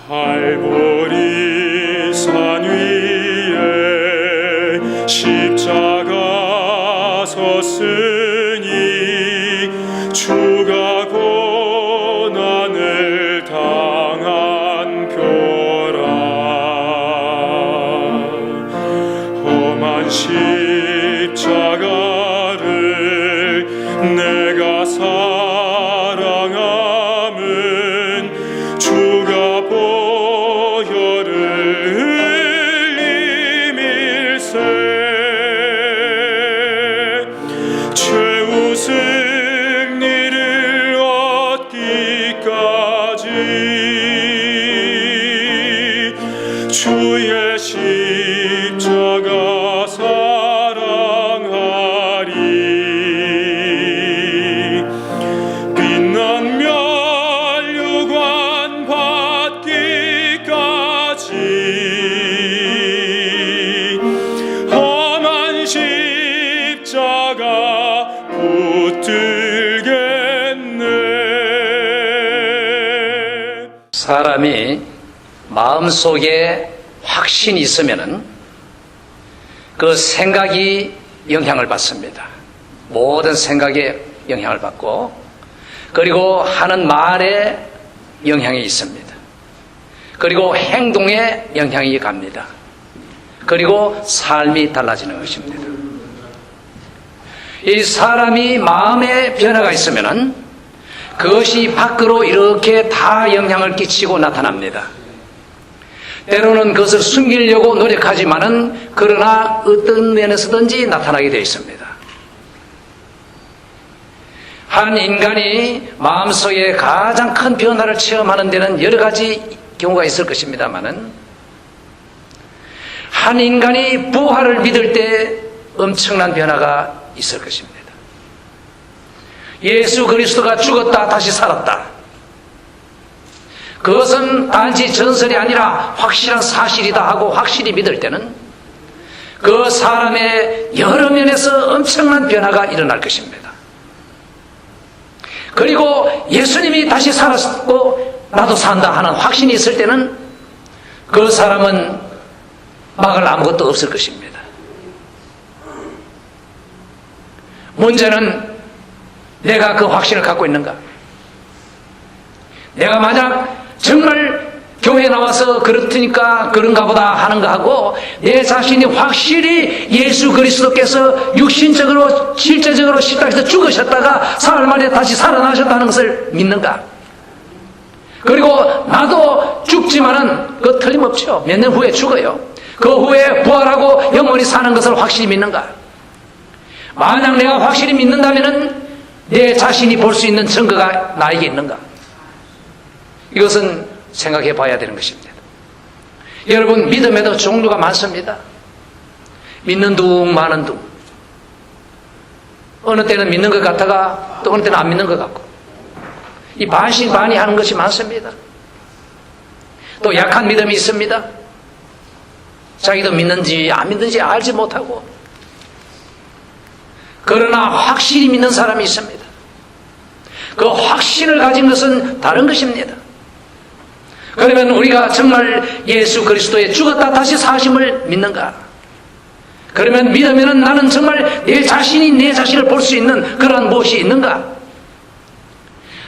갈보리 산 위에 십자가 섰으니 주가 고난을 당한 표라. 험한 십자가를 내가 사랑함은 주가 보혈을 흘림일세. 최후 승리를 얻기까지 주의 십자가 사랑하리. 빛난 면류관 받기까지 험한 십자가 붙들겠네. 사람이 마음속에 확신이 있으면은 그 생각이 영향을 받습니다. 모든 생각에 영향을 받고, 그리고 하는 말에 영향이 있습니다. 그리고 행동에 영향이 갑니다. 그리고 삶이 달라지는 것입니다. 이 사람이 마음에 변화가 있으면은 그것이 밖으로 이렇게 다 영향을 끼치고 나타납니다. 때로는 그것을 숨기려고 노력하지만은 그러나 어떤 면에서든지 나타나게 되어 있습니다. 한 인간이 마음속에 가장 큰 변화를 체험하는 데는 여러 가지 경우가 있을 것입니다만은, 한 인간이 부활을 믿을 때 엄청난 변화가 있을 것입니다. 예수 그리스도가 죽었다 다시 살았다. 그것은 단지 전설이 아니라 확실한 사실이다 하고 확실히 믿을 때는 그 사람의 여러 면에서 엄청난 변화가 일어날 것입니다. 그리고 예수님이 다시 살았고 나도 산다 하는 확신이 있을 때는 그 사람은 막을 아무것도 없을 것입니다. 문제는 내가 그 확신을 갖고 있는가? 내가 만약 정말 교회에 나와서 그렇으니까 그런가 보다 하는가 하고, 내 자신이 확실히 예수 그리스도께서 육신적으로 실제적으로 십자가에서 죽으셨다가 사흘 만에 다시 살아나셨다는 것을 믿는가? 그리고 나도 죽지만은 그거 틀림없죠. 몇 년 후에 죽어요. 그 후에 부활하고 영원히 사는 것을 확실히 믿는가? 만약 내가 확실히 믿는다면은 내 자신이 볼 수 있는 증거가 나에게 있는가? 이것은 생각해 봐야 되는 것입니다. 여러분, 믿음에도 종류가 많습니다. 믿는 둥 마는 둥. 어느 때는 믿는 것 같다가 또 어느 때는 안 믿는 것 같고, 이 반신반의 하는 것이 많습니다. 또 약한 믿음이 있습니다. 자기도 믿는지 안 믿는지 알지 못하고, 그러나 확실히 믿는 사람이 있습니다. 그 확신을 가진 것은 다른 것입니다. 그러면 우리가 정말 예수 그리스도의 죽었다 다시 사심을 믿는가? 그러면 믿으면 나는 정말 내 자신이 내 자신을 볼 수 있는 그러한 무엇이 있는가?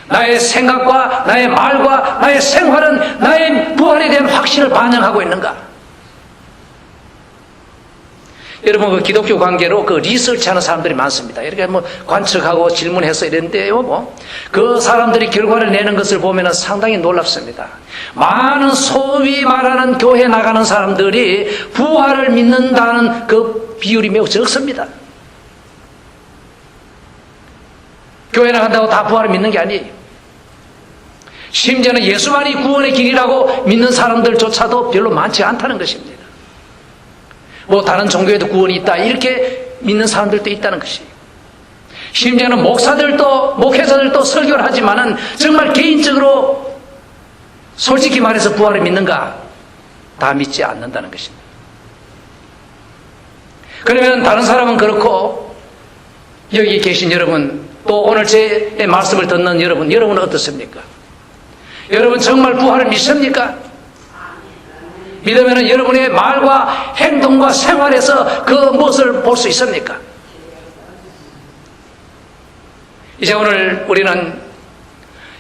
나의 생각과 나의 말과 나의 생활은 나의 부활에 대한 확신을 반영하고 있는가? 여러분, 그 기독교 관계로 그 리서치 하는 사람들이 많습니다. 이렇게 뭐 관측하고 질문해서 이랬는데요, 그 사람들이 결과를 내는 것을 보면 상당히 놀랍습니다. 많은 소위 말하는 교회 나가는 사람들이 부활을 믿는다는 그 비율이 매우 적습니다. 교회 나간다고 다 부활을 믿는 게 아니에요. 심지어는 예수만이 구원의 길이라고 믿는 사람들조차도 별로 많지 않다는 것입니다. 뭐 다른 종교에도 구원이 있다 이렇게 믿는 사람들도 있다는 것이에요. 심지어는 목사들도 목회자들도 설교를 하지만은 정말 개인적으로 솔직히 말해서 부활을 믿는가? 다 믿지 않는다는 것입니다. 그러면 다른 사람은 그렇고, 여기 계신 여러분, 또 오늘 제 말씀을 듣는 여러분은 어떻습니까? 여러분 정말 부활을 믿습니까? 믿으면 여러분의 말과 행동과 생활에서 그 무엇을 볼 수 있습니까? 이제 오늘 우리는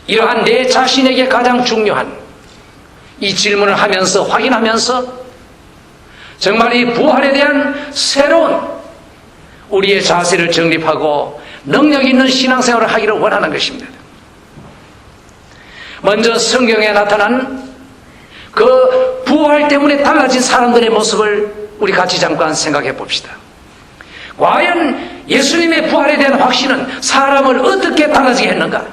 이러한 내 자신에게 가장 중요한 이 질문을 하면서 확인하면서 정말 이 부활에 대한 새로운 우리의 자세를 정립하고 능력 있는 신앙생활을 하기를 원하는 것입니다. 먼저 성경에 나타난 그 부활 때문에 달라진 사람들의 모습을 우리 같이 잠깐 생각해 봅시다. 과연 예수님의 부활에 대한 확신은 사람을 어떻게 달라지게 했는가?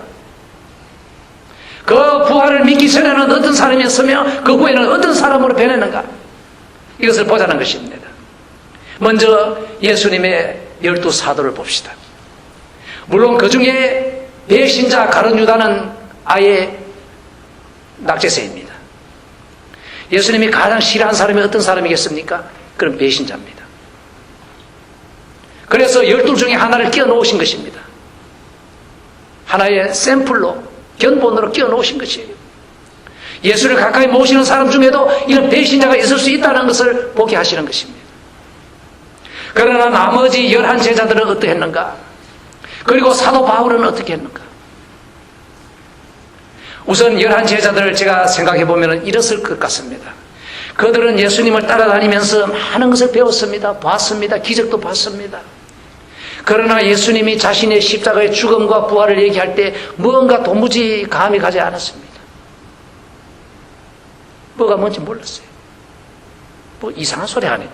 그 부활을 믿기 전에는 어떤 사람이었으며 그 후에는 어떤 사람으로 변했는가? 이것을 보자는 것입니다. 먼저 예수님의 12사도를 봅시다. 물론 그 중에 배신자 가룟 유다는 아예 낙제세입니다. 예수님이 가장 싫어하는 사람이 어떤 사람이겠습니까? 그럼 배신자입니다. 그래서 12 중에 하나를 끼워 놓으신 것입니다. 하나의 샘플로, 견본으로 끼워 놓으신 것이에요. 예수를 가까이 모시는 사람 중에도 이런 배신자가 있을 수 있다는 것을 보게 하시는 것입니다. 그러나 나머지 11 제자들은 어떻게 했는가? 그리고 사도 바울은 어떻게 했는가? 우선 11 제자들을 제가 생각해 보면 이랬을 것 같습니다. 그들은 예수님을 따라다니면서 많은 것을 배웠습니다. 봤습니다. 기적도 봤습니다. 그러나 예수님이 자신의 십자가의 죽음과 부활을 얘기할 때 뭔가 도무지 감이 가지 않았습니다. 뭐가 뭔지 몰랐어요. 뭐 이상한 소리 하네.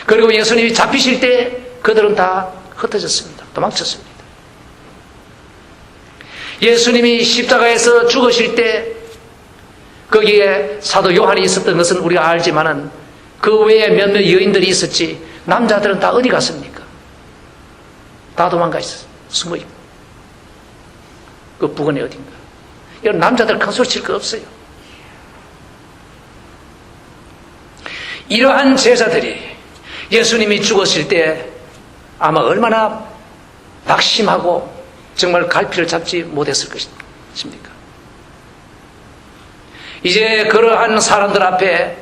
그리고 예수님이 잡히실 때 그들은 다 흩어졌습니다. 도망쳤습니다. 예수님이 십자가에서 죽으실 때 거기에 사도 요한이 있었던 것은 우리가 알지만은 그 외에 몇몇 여인들이 있었지 남자들은 다 어디 갔습니까? 다 도망가 있었어요. 숨어 있고. 그 부근에 어딘가. 이런 남자들 큰 소리 칠 거 없어요. 이러한 제자들이 예수님이 죽었을 때 아마 얼마나 낙심하고 정말 갈피를 잡지 못했을 것입니까? 이제 그러한 사람들 앞에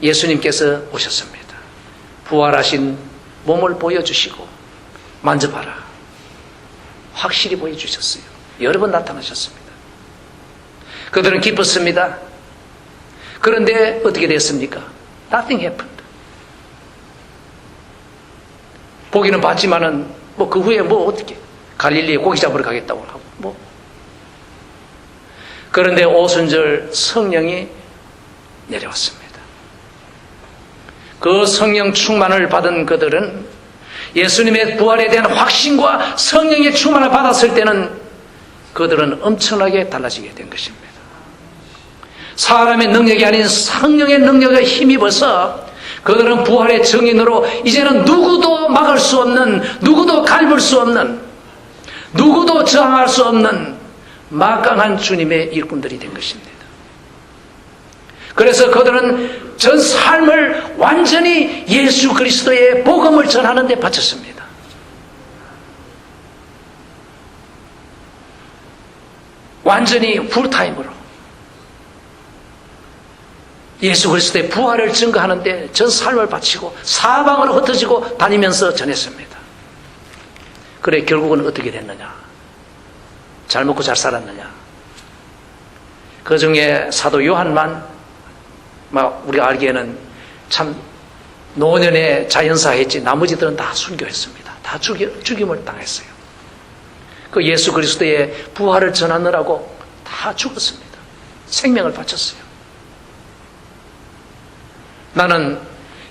예수님께서 오셨습니다. 부활하신 몸을 보여주시고 만져봐라. 확실히 보여주셨어요. 여러 번 나타나셨습니다. 그들은 기뻤습니다. 그런데 어떻게 됐습니까? Nothing happened. 보기는 봤지만은 뭐 그 후에 뭐 어떻게 갈릴리에 고기 잡으러 가겠다고 하고 뭐. 그런데 오순절 성령이 내려왔습니다. 그 성령 충만을 받은 그들은 예수님의 부활에 대한 확신과 성령의 충만을 받았을 때는 그들은 엄청나게 달라지게 된 것입니다. 사람의 능력이 아닌 성령의 능력에 힘입어서 그들은 부활의 증인으로 이제는 누구도 막을 수 없는, 누구도 갈물 수 없는, 누구도 저항할 수 없는 막강한 주님의 일꾼들이 된 것입니다. 그래서 그들은 전 삶을 완전히 예수 그리스도의 복음을 전하는 데 바쳤습니다. 완전히 풀타임으로 예수 그리스도의 부활을 증거하는데 전 삶을 바치고 사방으로 흩어지고 다니면서 전했습니다. 그래 결국은 어떻게 됐느냐? 잘 먹고 잘 살았느냐? 그 중에 사도 요한만 우리가 알기에는 참 노년에 자연사했지 나머지들은 다 순교했습니다. 다 죽임을 당했어요. 그 예수 그리스도의 부활을 전하느라고 다 죽었습니다. 생명을 바쳤어요. 나는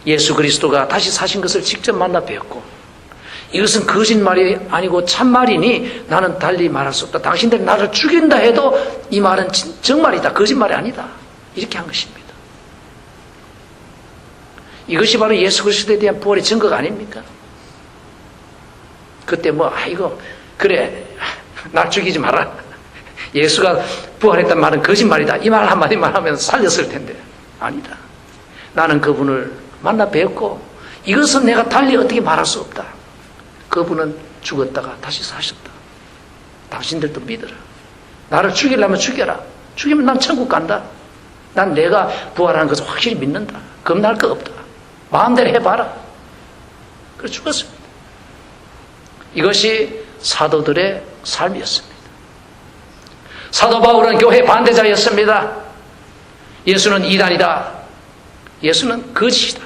예수 그리스도가 다시 사신 것을 직접 만나 뵈었고 이것은 거짓말이 아니고 참말이니 나는 달리 말할 수 없다. 당신들이 나를 죽인다 해도 이 말은 정말이다. 거짓말이 아니다. 이렇게 한 것입니다. 이것이 바로 예수 그리스도에 대한 부활의 증거가 아닙니까? 그때 이거 그래 날 죽이지 마라. 예수가 부활했단 말은 거짓말이다. 이 말 한마디만 하면 살렸을 텐데 아니다. 나는 그분을 만나 뵙고 이것은 내가 달리 어떻게 말할 수 없다. 그분은 죽었다가 다시 사셨다. 당신들도 믿어라. 나를 죽이려면 죽여라. 죽이면 난 천국 간다. 난 내가 부활하는 것을 확실히 믿는다. 겁날 거 없다. 마음대로 해봐라. 그래서 죽었습니다. 이것이 사도들의 삶이었습니다. 사도 바울은 교회 반대자였습니다. 예수는 이단이다. 예수는 거짓이다.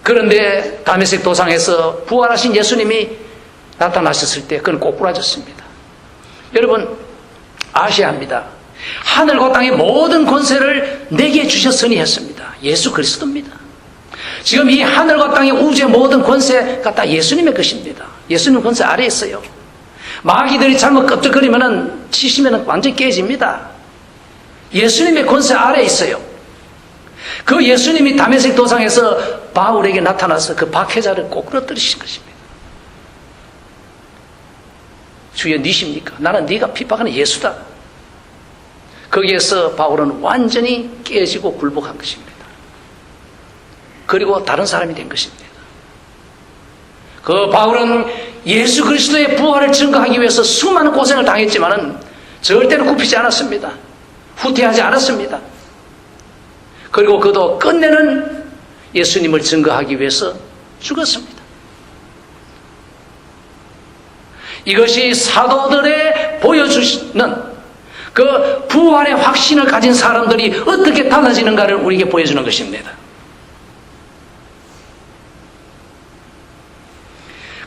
그런데 다메섹 도상에서 부활하신 예수님이 나타나셨을 때 그는 꼬꾸라졌습니다. 여러분 아셔야 합니다. 하늘과 땅의 모든 권세를 내게 주셨으니 했습니다. 예수 그리스도입니다. 지금 이 하늘과 땅의 우주의 모든 권세가 다 예수님의 것입니다. 예수님 권세 아래에 있어요. 마귀들이 잘못 껍질거리면은 치시면은 완전히 깨집니다. 예수님의 권세 아래에 있어요. 그 예수님이 다메섹 도상에서 바울에게 나타나서 그 박해자를 꼬꾸라뜨리신 것입니다. 주여 니십니까? 나는 네가 핍박하는 예수다. 거기에서 바울은 완전히 깨지고 굴복한 것입니다. 그리고 다른 사람이 된 것입니다. 그 바울은 예수 그리스도의 부활을 증거하기 위해서 수많은 고생을 당했지만은 절대로 굽히지 않았습니다. 후퇴하지 않았습니다. 그리고 그도 끝내는 예수님을 증거하기 위해서 죽었습니다. 이것이 사도들의 보여주시는 그 부활의 확신을 가진 사람들이 어떻게 달라지는가를 우리에게 보여주는 것입니다.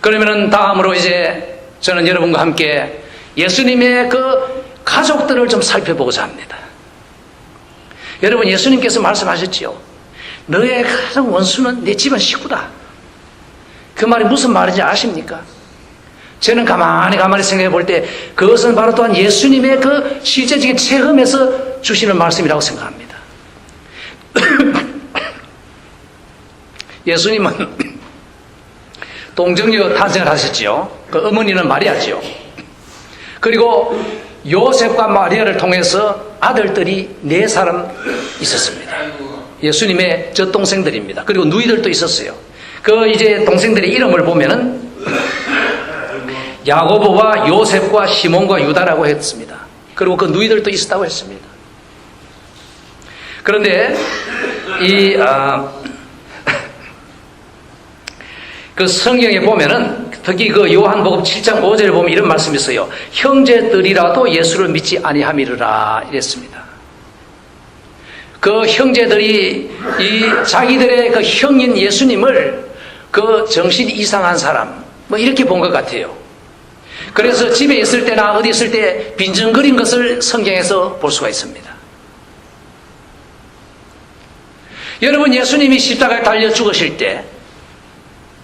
그러면은 다음으로 이제 저는 여러분과 함께 예수님의 그 가족들을 좀 살펴보고자 합니다. 여러분 예수님께서 말씀하셨지요. 너의 가장 원수는 내 집안 식구다. 그 말이 무슨 말인지 아십니까? 저는 가만히 생각해 볼 때 그것은 바로 또한 예수님의 그 실제적인 체험에서 주시는 말씀이라고 생각합니다. 예수님은 동정녀 탄생을 하셨지요. 그 어머니는 마리아지요. 그리고 요셉과 마리아를 통해서 아들들이 4사람 있었습니다. 예수님의 젖동생들입니다. 그리고 누이들도 있었어요. 그 이제 동생들의 이름을 보면은 야고보와 요셉과 시몬과 유다라고 했습니다. 그리고 그 누이들도 있었다고 했습니다. 그런데 그 성경에 보면은 특히 그 요한복음 7장 5절에 보면 이런 말씀이 있어요. 형제들이라도 예수를 믿지 아니함이르라 이랬습니다. 그 형제들이 이 자기들의 그 형인 예수님을 그 정신이 이상한 사람 뭐 이렇게 본 것 같아요. 그래서 집에 있을 때나 어디 있을 때 빈정거린 것을 성경에서 볼 수가 있습니다. 여러분 예수님이 십자가에 달려 죽으실 때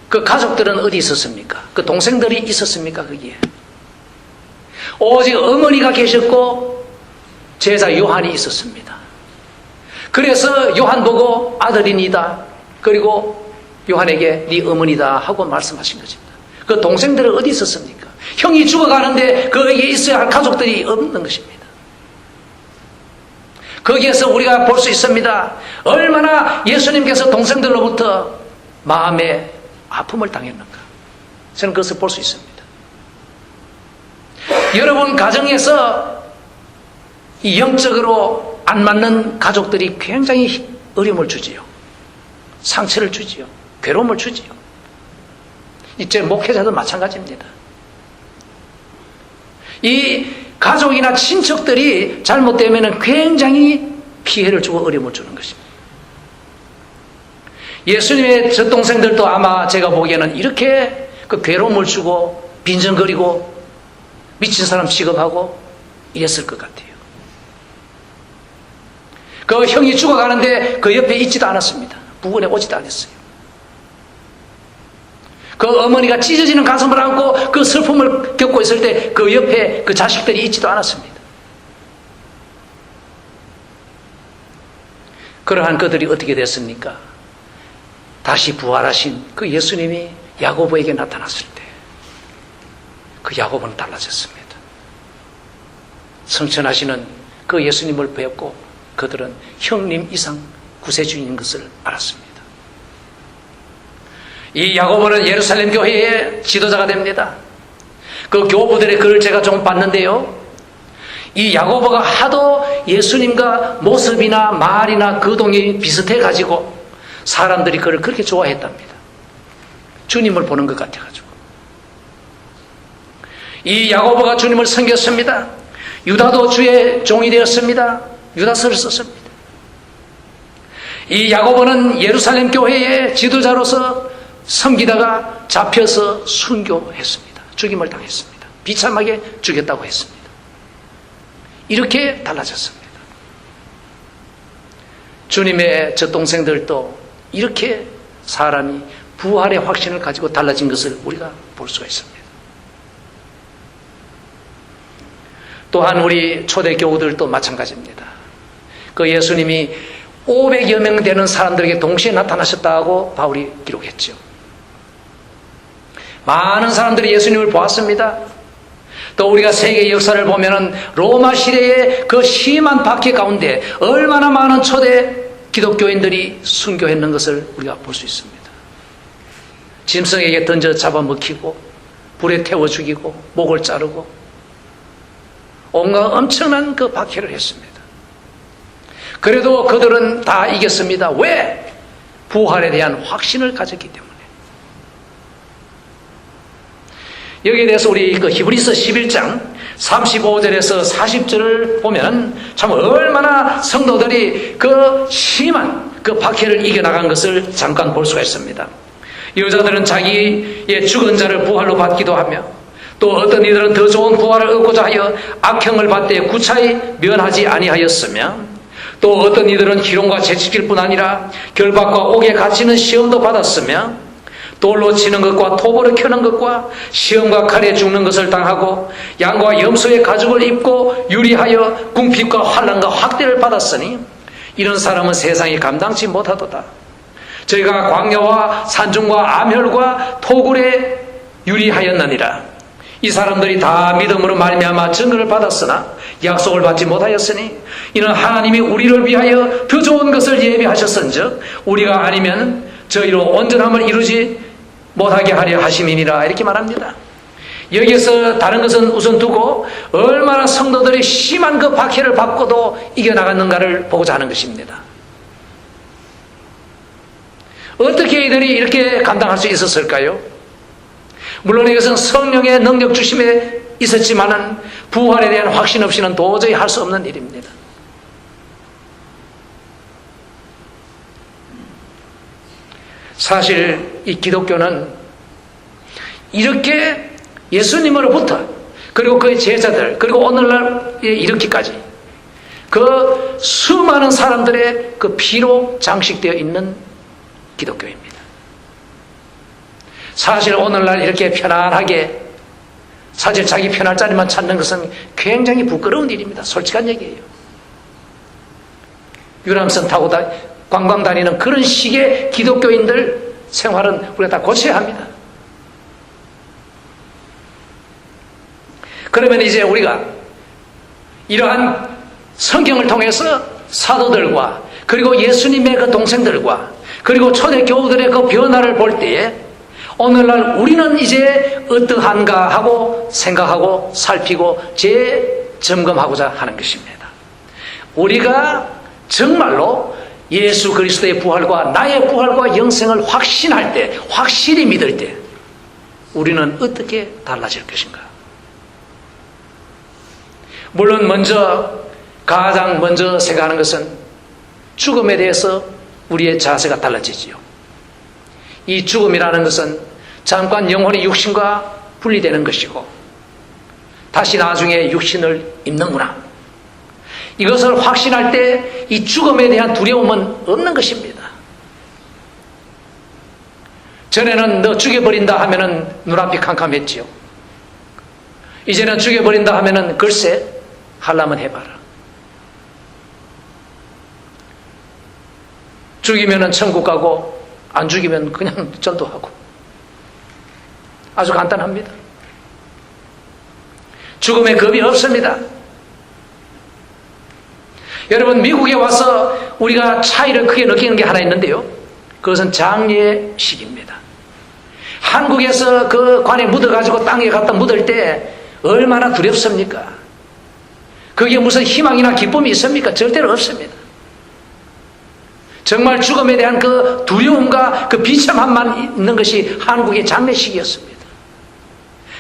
그 가족들은 어디 있었습니까? 그 동생들이 있었습니까? 거기에 오직 어머니가 계셨고 제자 요한이 있었습니다. 그래서 요한 보고 아들이니다. 그리고 요한에게 네 어머니다 하고 말씀하신 것입니다. 그 동생들은 어디 있었습니까? 형이 죽어가는데 거기에 있어야 할 가족들이 없는 것입니다. 거기에서 우리가 볼 수 있습니다. 얼마나 예수님께서 동생들로부터 마음에 아픔을 당했는가. 저는 그것을 볼 수 있습니다. 여러분 가정에서 이 영적으로 안 맞는 가족들이 굉장히 어려움을 주지요. 상처를 주지요. 괴로움을 주지요. 이제 목회자도 마찬가지입니다. 이 가족이나 친척들이 잘못되면 굉장히 피해를 주고 어려움을 주는 것입니다. 예수님의 젖동생들도 아마 제가 보기에는 이렇게 그 괴로움을 주고 빈정거리고 미친 사람 취급하고 이랬을 것 같아요. 그 형이 죽어가는데 그 옆에 있지도 않았습니다. 부근에 오지도 않았어요. 그 어머니가 찢어지는 가슴을 안고 그 슬픔을 겪고 있을 때 그 옆에 그 자식들이 있지도 않았습니다. 그러한 그들이 어떻게 됐습니까? 다시 부활하신 그 예수님이 야고보에게 나타났을 때 그 야고보는 달라졌습니다. 성천하시는 그 예수님을 배웠고 그들은 형님 이상 구세주인 것을 알았습니다. 이 야고보는 예루살렘 교회의 지도자가 됩니다. 그 교부들의 글을 제가 좀 봤는데요. 이 야고보가 하도 예수님과 모습이나 말이나 거동이 비슷해가지고 사람들이 그를 그렇게 좋아했답니다. 주님을 보는 것 같아가지고. 이 야고보가 주님을 섬겼습니다. 유다도 주의 종이 되었습니다. 유다서를 썼습니다. 이 야고보는 예루살렘 교회의 지도자로서 섬기다가 잡혀서 순교했습니다. 죽임을 당했습니다. 비참하게 죽였다고 했습니다. 이렇게 달라졌습니다. 주님의 젖동생들도 이렇게 사람이 부활의 확신을 가지고 달라진 것을 우리가 볼 수가 있습니다. 또한 우리 초대교우들도 마찬가지입니다. 그 예수님이 500여 명 되는 사람들에게 동시에 나타나셨다고 바울이 기록했죠. 많은 사람들이 예수님을 보았습니다. 또 우리가 세계 역사를 보면은 로마 시대의 그 심한 박해 가운데 얼마나 많은 초대 기독교인들이 순교했는 것을 우리가 볼 수 있습니다. 짐승에게 던져 잡아먹히고 불에 태워 죽이고 목을 자르고 온갖 엄청난 그 박해를 했습니다. 그래도 그들은 다 이겼습니다. 왜? 부활에 대한 확신을 가졌기 때문에. 여기에 대해서 우리 그 히브리서 11장 35절에서 40절을 보면 참 얼마나 성도들이 그 심한 그 박해를 이겨나간 것을 잠깐 볼 수가 있습니다. 여자들은 자기의 죽은 자를 부활로 받기도 하며 또 어떤 이들은 더 좋은 부활을 얻고자 하여 악형을 받되 구차히 면하지 아니하였으며 또 어떤 이들은 희롱과 채찍질 뿐 아니라 결박과 옥에 갇히는 시험도 받았으며 돌로 치는 것과 톱으로 켜는 것과 시험과 칼에 죽는 것을 당하고 양과 염소의 가죽을 입고 유리하여 궁핍과 환난과 학대를 받았으니 이런 사람은 세상이 감당치 못하도다. 저희가 광야와 산중과 암혈과 토굴에 유리하였느니라. 이 사람들이 다 믿음으로 말미암아 증거를 받았으나 약속을 받지 못하였으니 이는 하나님이 우리를 위하여 더 좋은 것을 예비하셨은즉 우리가 아니면 저희로 온전함을 이루지 못하게 하려 하심이니라. 이렇게 말합니다. 여기에서 다른 것은 우선 두고 얼마나 성도들이 심한 그 박해를 받고도 이겨나갔는가를 보고자 하는 것입니다. 어떻게 이들이 이렇게 감당할 수 있었을까요? 물론 이것은 성령의 능력 주심에 있었지만은 부활에 대한 확신 없이는 도저히 할 수 없는 일입니다. 사실 이 기독교는 이렇게 예수님으로부터 그리고 그의 제자들 그리고 오늘날에 이르기까지 그 수많은 사람들의 그 피로 장식되어 있는 기독교입니다. 사실 오늘날 이렇게 편안하게 사실 자기 편할 자리만 찾는 것은 굉장히 부끄러운 일입니다. 솔직한 얘기예요. 유람선 타고 관광 다니는 그런 식의 기독교인들 생활은 우리가 다 고쳐야 합니다. 그러면 이제 우리가 이러한 성경을 통해서 사도들과 그리고 예수님의 그 동생들과 그리고 초대교우들의 그 변화를 볼 때에 오늘날 우리는 이제 어떠한가 하고 생각하고 살피고 재점검하고자 하는 것입니다. 우리가 정말로 예수 그리스도의 부활과 나의 부활과 영생을 확신할 때, 확실히 믿을 때 우리는 어떻게 달라질 것인가? 물론 가장 먼저 생각하는 것은 죽음에 대해서 우리의 자세가 달라지지요. 이 죽음이라는 것은 잠깐 영혼의 육신과 분리되는 것이고 다시 나중에 육신을 입는구나. 이것을 확신할 때 이 죽음에 대한 두려움은 없는 것입니다. 전에는 너 죽여버린다 하면은 눈앞이 캄캄했지요. 이제는 죽여버린다 하면은 글쎄 하려면 해봐라. 죽이면은 천국 가고 안 죽이면 그냥 전도하고. 아주 간단합니다. 죽음에 겁이 없습니다. 여러분, 미국에 와서 우리가 차이를 크게 느끼는 게 하나 있는데요. 그것은 장례식입니다. 한국에서 그 관에 묻어가지고 땅에 갖다 묻을 때 얼마나 두렵습니까? 그게 무슨 희망이나 기쁨이 있습니까? 절대로 없습니다. 정말 죽음에 대한 그 두려움과 그 비참함만 있는 것이 한국의 장례식이었습니다.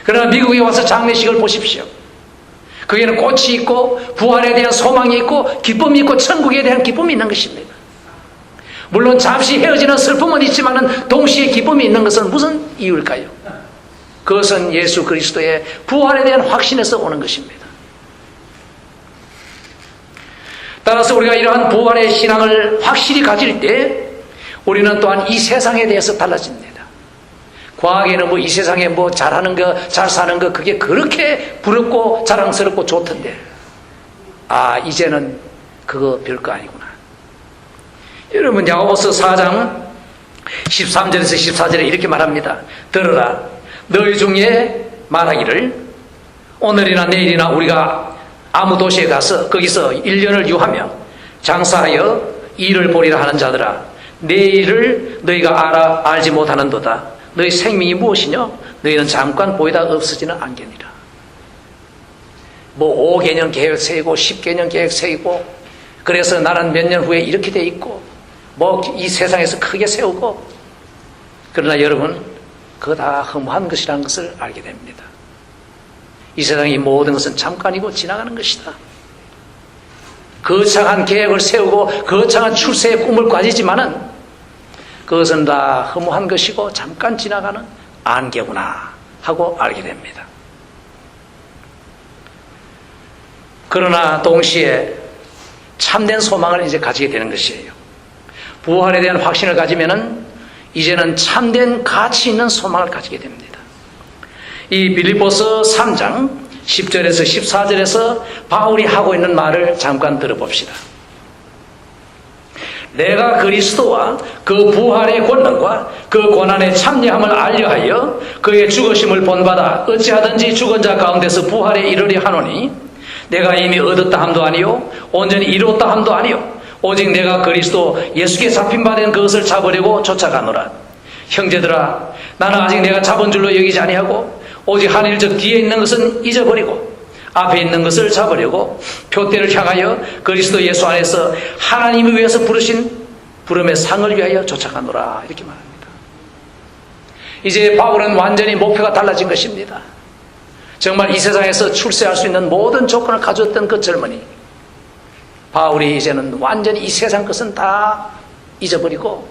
그러나 미국에 와서 장례식을 보십시오. 거기에는 꽃이 있고 부활에 대한 소망이 있고 기쁨이 있고 천국에 대한 기쁨이 있는 것입니다. 물론 잠시 헤어지는 슬픔은 있지만 동시에 기쁨이 있는 것은 무슨 이유일까요? 그것은 예수 그리스도의 부활에 대한 확신에서 오는 것입니다. 따라서 우리가 이러한 부활의 신앙을 확실히 가질 때 우리는 또한 이 세상에 대해서 달라집니다. 과학에는 뭐 이 세상에 뭐 잘하는 거, 잘 사는 거 그게 그렇게 부럽고 자랑스럽고 좋던데 이제는 그거 별거 아니구나. 여러분 야고보서 4장 13절에서 14절에 이렇게 말합니다. 들으라 너희 중에 말하기를 오늘이나 내일이나 우리가 아무 도시에 가서 거기서 1년을 유하며 장사하여 일을 보리라 하는 자들아 내일을 너희가 알지 못하는도다. 너희 생명이 무엇이냐? 너희는 잠깐 보이다 없어지는 안개니라. 뭐 5개년 계획 세우고 10개년 계획 세우고 그래서 나는 몇 년 후에 이렇게 돼 있고 뭐 이 세상에서 크게 세우고 그러나 여러분 그거 다 허무한 것이라는 것을 알게 됩니다. 이 세상의 모든 것은 잠깐이고 지나가는 것이다. 거창한 계획을 세우고 거창한 출세의 꿈을 가지지만은 그것은 다 허무한 것이고 잠깐 지나가는 안개구나 하고 알게 됩니다. 그러나 동시에 참된 소망을 이제 가지게 되는 것이에요. 부활에 대한 확신을 가지면은 이제는 참된 가치 있는 소망을 가지게 됩니다. 이 빌립보서 3장 10절에서 14절에서 바울이 하고 있는 말을 잠깐 들어봅시다. 내가 그리스도와 그 부활의 권능과 그 고난의 참여함을 알려하여 그의 죽으심을 본받아 어찌하든지 죽은 자 가운데서 부활에 이르려 하노니 내가 이미 얻었다 함도 아니요 온전히 이루었다 함도 아니요 오직 내가 그리스도 예수께 잡힌 바 된 그것을 잡으려고 쫓아가노라. 형제들아 나는 아직 내가 잡은 줄로 여기지 아니하고 오직 하늘 저 뒤에 있는 것은 잊어버리고 앞에 있는 것을 잡으려고 표대를 향하여 그리스도 예수 안에서 하나님이 위해서 부르신 부름의 상을 위하여 쫓아가노라. 이렇게 말합니다. 이제 바울은 완전히 목표가 달라진 것입니다. 정말 이 세상에서 출세할 수 있는 모든 조건을 가졌던 그 젊은이 바울이 이제는 완전히 이 세상 것은 다 잊어버리고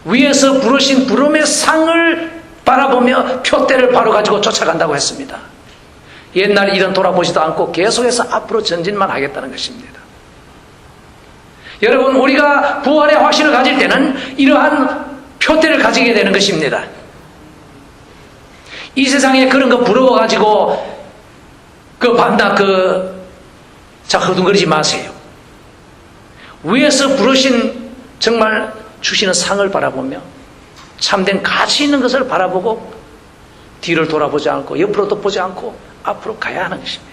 위에서 부르신 부름의 상을 바라보며 표대를 바로 가지고 쫓아간다고 했습니다. 옛날 일은 돌아보지도 않고 계속해서 앞으로 전진만 하겠다는 것입니다. 여러분 우리가 부활의 확신을 가질 때는 이러한 표대를 가지게 되는 것입니다. 이 세상에 그런 거 부러워가지고 허둥거리지 마세요. 위에서 부르신 정말 주시는 상을 바라보며 참된 가치 있는 것을 바라보고 뒤를 돌아보지 않고 옆으로도 보지 않고 앞으로 가야 하는 것입니다.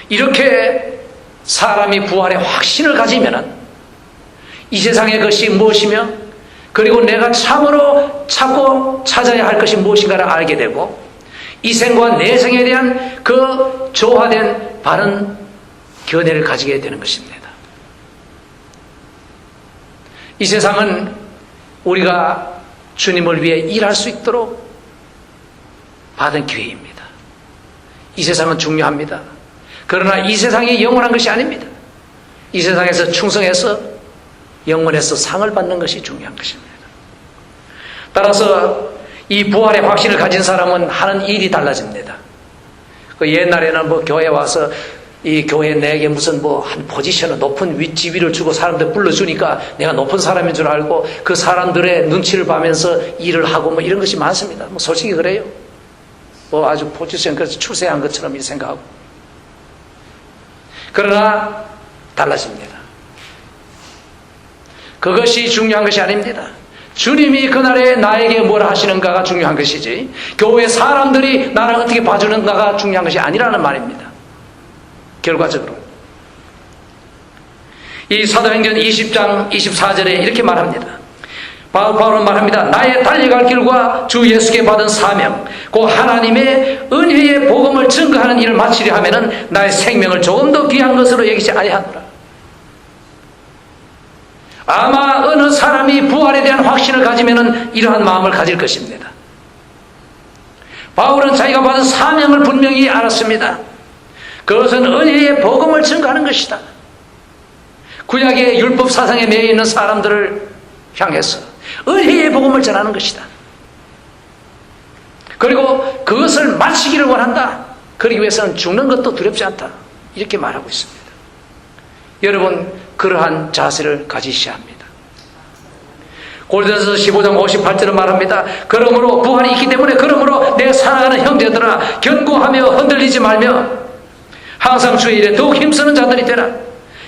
이렇게 사람이 부활의 확신을 가지면은 이 세상의 것이 무엇이며 그리고 내가 참으로 찾고 찾아야 할 것이 무엇인가를 알게 되고 이 생과 내 생에 대한 그 조화된 바른 견해를 가지게 되는 것입니다. 이 세상은 우리가 주님을 위해 일할 수 있도록 받은 기회입니다. 이 세상은 중요합니다. 그러나 이 세상이 영원한 것이 아닙니다. 이 세상에서 충성해서 영원에서 상을 받는 것이 중요한 것입니다. 따라서 이 부활의 확신을 가진 사람은 하는 일이 달라집니다. 그 옛날에는 뭐 교회 와서 이 교회 내게 무슨 뭐 한 포지션을 높은 지위를 주고 사람들 불러주니까 내가 높은 사람인 줄 알고 그 사람들의 눈치를 봐면서 일을 하고 뭐 이런 것이 많습니다. 뭐 솔직히 그래요. 뭐 아주 포지션 그래서 출세한 것처럼 생각하고. 그러나 달라집니다. 그것이 중요한 것이 아닙니다. 주님이 그날에 나에게 뭐라 하시는가가 중요한 것이지 교회 사람들이 나를 어떻게 봐주는가가 중요한 것이 아니라는 말입니다. 결과적으로 이 사도행전 20장 24절에 이렇게 말합니다. 바울은 말합니다. 나의 달려갈 길과 주 예수께 받은 사명 그 하나님의 은혜의 복음을 증거하는 일을 마치려 하면은 나의 생명을 조금 더 귀한 것으로 여기지 아니하노라. 아마 어느 사람이 부활에 대한 확신을 가지면은 이러한 마음을 가질 것입니다. 바울은 자기가 받은 사명을 분명히 알았습니다. 그것은 은혜의 복음을 증거하는 것이다. 구약의 율법 사상에 매여 있는 사람들을 향해서 은혜의 복음을 전하는 것이다. 그리고 그것을 마치기를 원한다. 그러기 위해서는 죽는 것도 두렵지 않다. 이렇게 말하고 있습니다. 여러분, 그러한 자세를 가지셔야 합니다. 고린도전서 15장 58절은 말합니다. 그러므로 부활이 있기 때문에 그러므로 내 사랑하는 형제들아 견고하며 흔들리지 말며 항상 주의 일에 더욱 힘쓰는 자들이 되라.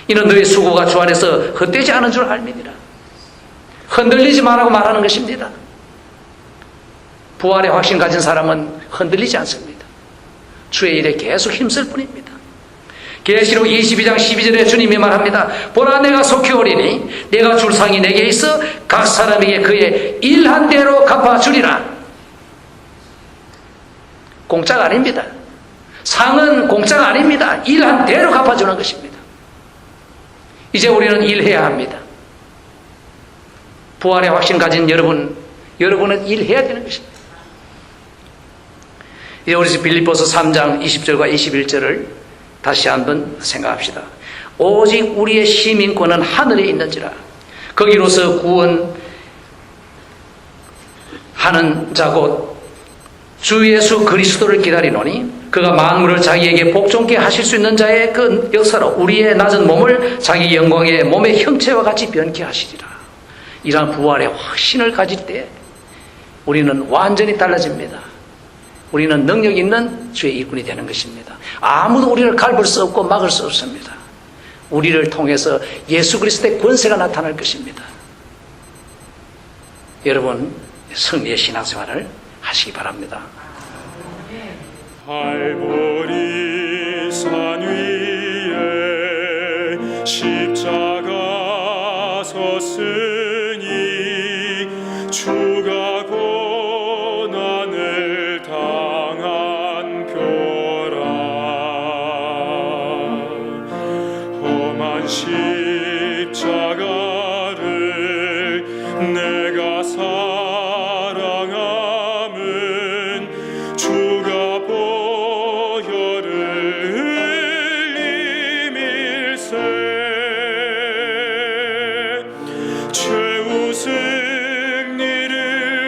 이는 너희 수고가 주 안에서 헛되지 않은 줄 알미니라. 흔들리지 말라고 말하는 것입니다. 부활의 확신 가진 사람은 흔들리지 않습니다. 주의 일에 계속 힘쓸 뿐입니다. 계시록 22장 12절에 주님이 말합니다. 보라, 내가 속히 오리니 내가 줄 상이 내게 있어 각 사람에게 그의 일한 대로 갚아주리라. 공짜가 아닙니다. 상은 공짜가 아닙니다. 일한 대로 갚아주는 것입니다. 이제 우리는 일해야 합니다. 부활의 확신 가진 여러분은 일해야 되는 것입니다. 이제 우리 빌립보서 3장 20절과 21절을 다시 한번 생각합시다. 오직 우리의 시민권은 하늘에 있는지라. 거기로서 구원하는 자 곧 주 예수 그리스도를 기다리노니 그가 만물을 자기에게 복종케 하실 수 있는 자의 그 역사로 우리의 낮은 몸을 자기 영광의 몸의 형체와 같이 변케 하시리라. 이러한 부활의 확신을 가질 때 우리는 완전히 달라집니다. 우리는 능력 있는 주의 일꾼이 되는 것입니다. 아무도 우리를 갈볼 수 없고 막을 수 없습니다. 우리를 통해서 예수 그리스도의 권세가 나타날 것입니다. 여러분, 승리의 신앙생활을 하시기 바랍니다. 갈보리 산 위에 십자가 섰으니 주가 고난을 당한 표라. 험한 십자가를 내가 사랑함은 주가 보혈을 흘림일세. 최후 승리를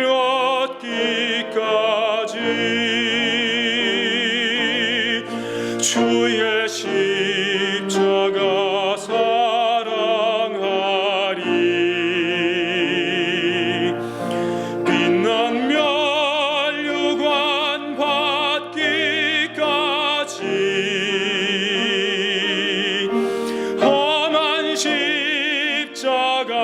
얻기까지 주의 십자가 사랑하리. 빛난 면류관 받기까지 험한 십자가